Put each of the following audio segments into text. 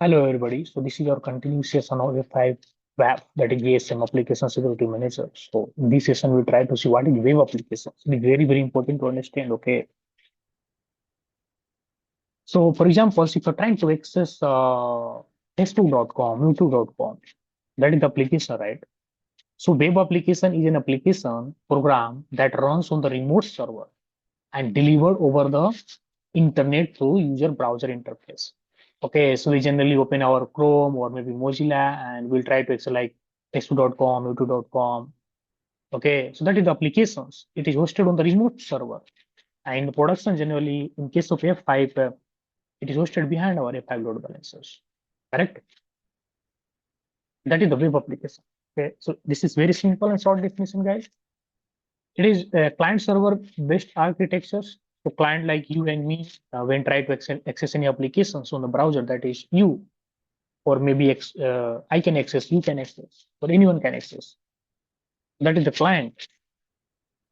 Hello, everybody. So this is our continuing session of F5 WAP, that is WSM Application Security Manager. So in this session, we try to see what is web applications. It is very, very important to understand. Okay. So for example, if you're trying to access Facebook.com, YouTube.com, that is the application, right? So web application is an application program that runs on the remote server and delivered over the internet through user browser interface. Okay, so we generally open our Chrome or maybe Mozilla and we'll try to access like facebook.com, youtube.com. Okay, so that is the applications. It is hosted on the remote server. And in the production, generally, in case of F5, it is hosted behind our F5 load balancers. Correct? That is the web application. Okay, so this is very simple and short definition, guys. It is client server based architectures. So client like you and me, when try to access any applications on the browser, that is you, or maybe I can access, you can access, or anyone can access. That is the client.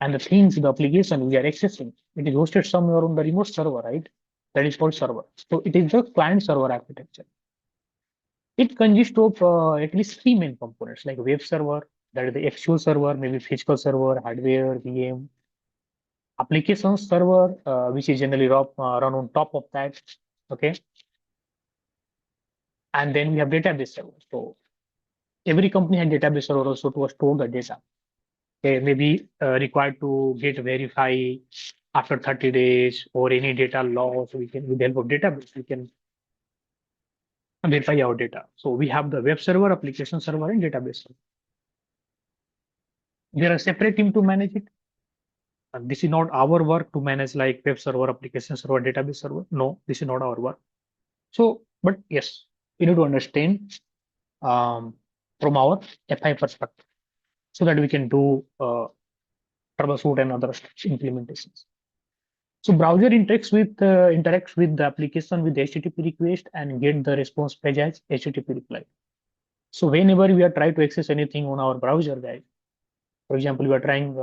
And the things, the application we are accessing, it is hosted somewhere on the remote server, right? That is called server. So it is the client server architecture. It consists of at least three main components, like web server, that is the actual server, maybe physical server, hardware, VM, application server, which is generally run on top of that. Okay. And then we have database server. So every company has database server also to store the data. Okay, maybe required to get verify after 30 days or any data loss. We can, with the help of database, we can verify our data. So we have the web server, application server, and database server. There are separate team to manage it. This is not our work to manage like web server, application server, database server. No, this is not our work. So, but yes, we need to understand from our FI perspective so that we can do troubleshoot and other implementations. So browser interacts with the application with the HTTP request and get the response page as HTTP reply. So whenever we are trying to access anything on our browser, guys, for example, we are trying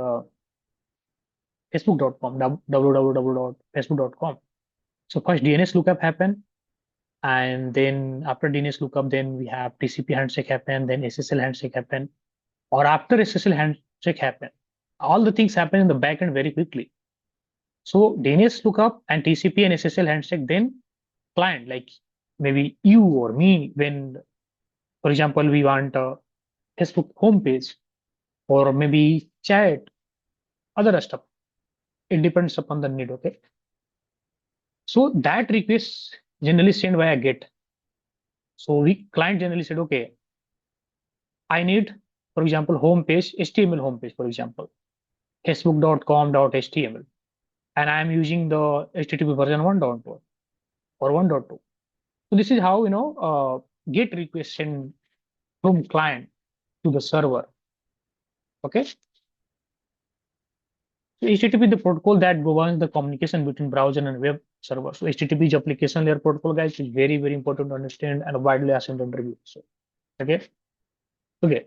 facebook.com, www.facebook.com. So first DNS lookup happen, and then after DNS lookup, then we have TCP handshake happen, then SSL handshake happen, or after SSL handshake happen. All the things happen in the backend very quickly. So DNS lookup and TCP and SSL handshake, then client like maybe you or me, when, for example, we want a Facebook homepage or maybe chat, other stuff. It depends upon the need. Okay. So that request generally sent via GET. So we client generally said, okay, I need, for example, homepage, HTML homepage, for example, facebook.com.html. And I am using the HTTP version 1.1 or 1.2. So this is how, GET request sent from client to the server. Okay. So HTTP is the protocol that governs the communication between browser and web server. So HTTP is application layer protocol, guys. It's very, very important to understand and widely asked in the interview. So, okay. Okay.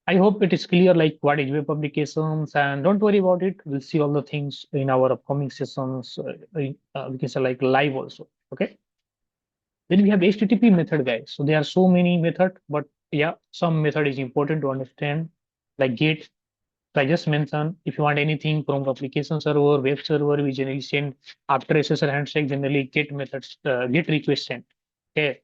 I hope it is clear like what is web applications, and don't worry about it. We'll see all the things in our upcoming sessions. We can say like live also. Okay. Then we have HTTP method, guys. So there are so many methods, but yeah, some method is important to understand, like GET. So I just mentioned, if you want anything from application server, web server, we generally send after SSL handshake, generally GET methods, GET request sent. Okay.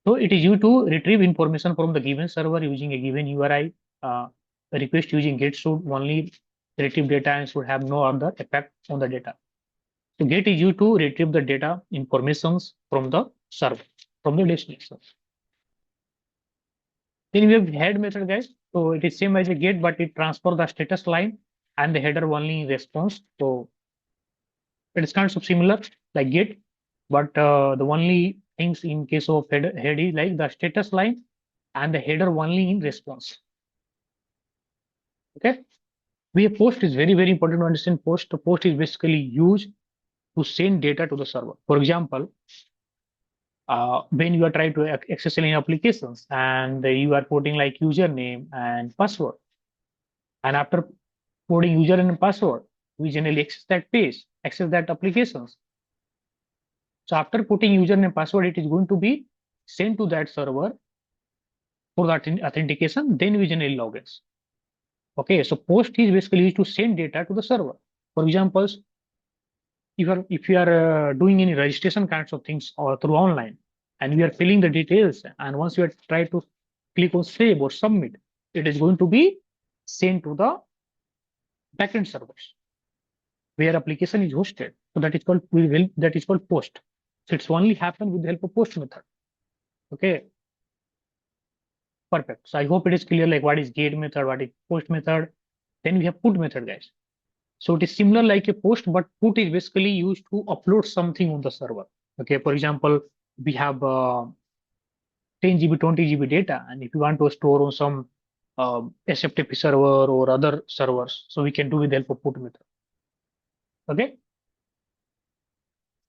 So it is used to retrieve information from the given server using a given URI. The request using GET should only retrieve data and should have no other effect on the data. So GET is used to retrieve the data informations from the server, from the destination. Then we have head method, guys. So it is same as a GET, but it transfer the status line and the header only in response. So it is kind of similar like GET, but the only things in case of head is like the status line and the header only in response. Okay. We have post is very, very important to understand post. The post is basically used to send data to the server. For example, when you are trying to access any applications and you are putting like username and password, and after putting username and password, we generally access that page, access that applications. So after putting username password, it is going to be sent to that server for the authentication. Then we generate logins. Okay, so post is basically used to send data to the server. For example, if you are doing any registration kinds of things or through online, and we are filling the details, and once you are try to click on save or submit, it is going to be sent to the backend servers where application is hosted. So that is called post. So it's only happen with the help of post method. Okay, perfect. So I hope it is clear like what is get method, what is post method. Then we have put method, guys. So it is similar like a post, but put is basically used to upload something on the server. Okay, for example, we have 10 GB, 20 GB data, and if you want to store on some SFTP server or other servers, so we can do with the help of put method. Okay.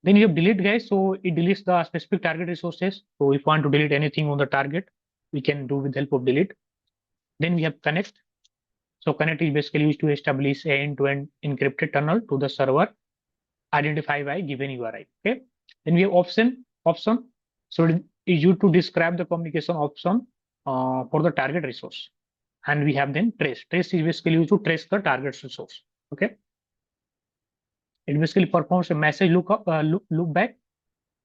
Then you have delete, guys. So it deletes the specific target resources. So if you want to delete anything on the target, we can do with the help of delete. Then we have connect. So connect is basically used to establish a end-to-end encrypted tunnel to the server identified by given URI. Okay. Then we have option. So it is used to describe the communication option for the target resource. And we have then trace. Trace is basically used to trace the target resource. Okay. It basically performs a message look back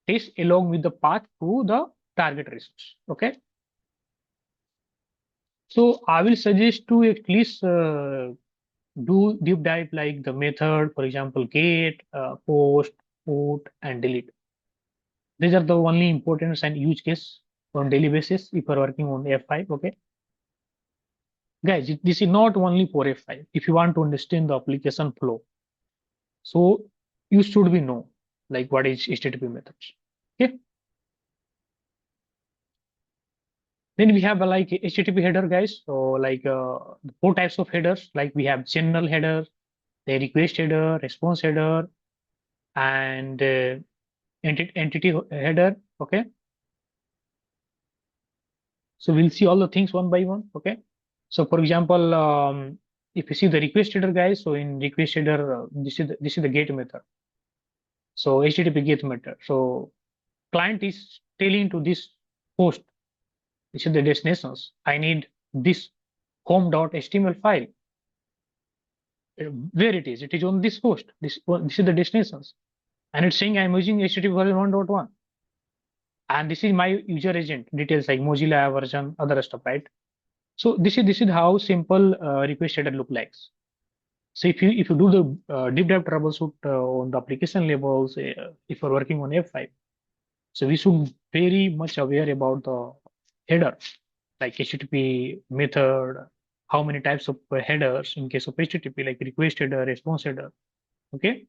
test along with the path to the target resource. Okay. So I will suggest to at least do deep dive like the method, for example, get, post, put, and delete. These are the only importance and use case on daily basis if you're working on F5. Okay. Guys, this is not only for F5. If you want to understand the application flow, so you should be know like what is HTTP methods. Okay. Then we have like HTTP header, guys. So like four types of headers. Like we have general header, the request header, response header, and entity header. Okay. So we'll see all the things one by one. Okay. So for example, if you see the request header, guys. So in request header, this is the get method. So HTTP get method. So client is telling to this host, this is the destinations. I need this home.html file. Where it is? It is on this host. This is the destinations, and it's saying I'm using HTTP version 1.1, and this is my user agent details like Mozilla version, other stuff, right? So this is how simple request header look like. So if you do the deep dive troubleshoot on the application levels, if you're working on F5, so we should very much aware about the header, like HTTP method, how many types of headers in case of HTTP, like request header, response header. Okay.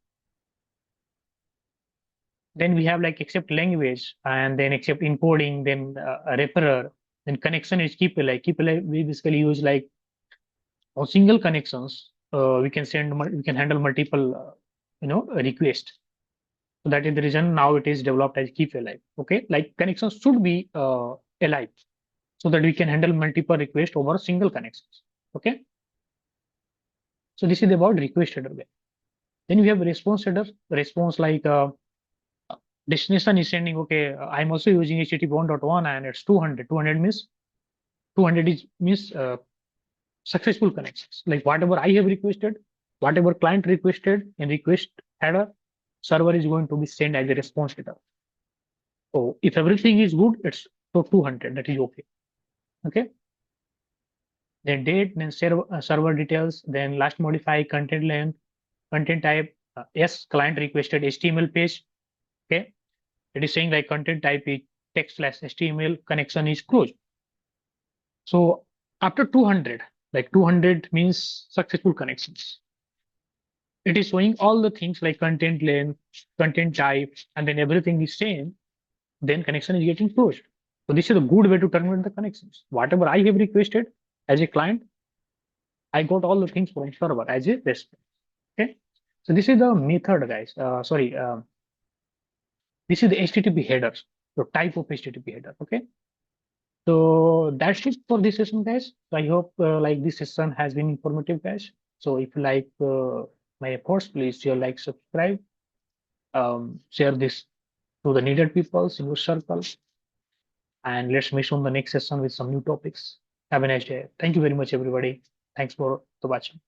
Then we have like accept language and then accept encoding, then a referrer, then connection is keep like we basically use like on single connections. We can handle multiple requests. So that is the reason now it is developed as keep alive. Okay, like connections should be alive so that we can handle multiple requests over single connections. Okay, so this is about request header. Then we have response header. Response like destination is sending, okay, I'm also using HTTP 1.1 and it's 200. 200 means 200 is means successful connections. Like whatever I have requested, whatever client requested in request header, server is going to be sent as a response header. So if everything is good, it's so 200. That is okay. Okay. Then date, then server details, then last modify content length, content type. Yes, client requested HTML page. Okay. It is saying like content type is text/HTML, connection is closed. So after 200, like 200 means successful connections. It is showing all the things like content length, content type, and then everything is same. Then connection is getting closed. So this is a good way to terminate the connections. Whatever I have requested as a client, I got all the things from server as a response. Okay. So this is the method, guys. This is the HTTP headers, the type of HTTP header. Okay. So that's it for this session, guys. So I hope like this session has been informative, guys. So if you like my efforts, please share, like, subscribe, share this to the needed people in your circle. And let's meet on the next session with some new topics. Have a nice day. Thank you very much, everybody. Thanks for the watching.